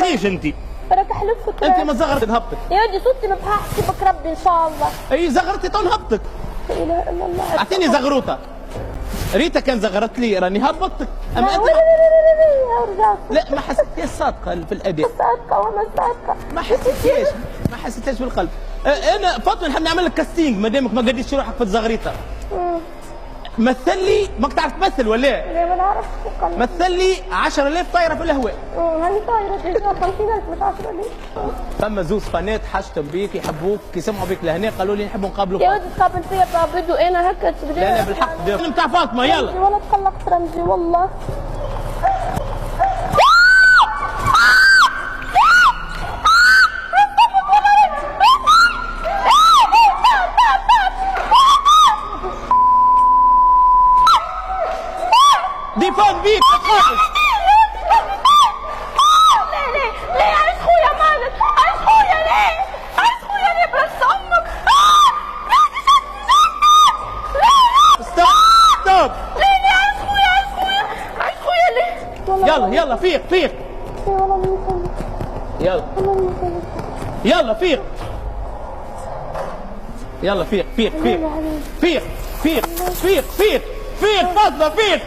تهبطيش انت. راك حلفك انت ما زغرت نهبطك. يا ودي صوتي ما بحاسبك ربي ان شاء الله. اي زغرتي تو نهبطك. لا اله الا الله. اعطيني زغروطه. ريتا كان زغرت لي راني هبطتك. اما انت لا ما حسيتيش صادقه في الاداء. صادقه وما صادقه. ما حسيتيش بالقلب. انا فاطمه نحب نعمل لك كاستينج ما دامك ما قديتش روحك في الزغريطه. مثل لي ماك تعرف تمثل ولا؟ لا ما نعرفش. مثل لي 10,000 طايره في الهواء. هاني طايره ديجا 50,000 مش 10,000. فما زوز قناه حشتم بيك يحبوك كي سمعوا بيك لهنا قالوا لي نحبوا نقابلوك. يا ودي تقابل فيا بدو انا هكا تبدا. لا بالحق نتاع فاطمه يلا. ولا تقلقت رمزي والله. ديفون بيك ما تخافش. ليه عايش خويا مالك؟ عايش خويا ليه؟ عايش خويا ليه برس امك؟ ستوب. ليه عايش خويا عايش خويا عايش خويا ليه؟ يلا فيق فيق. يلا يلا فيق. يلا فيق فيق فيق فيق فيق فيق فيق فيق فاطمه فيق.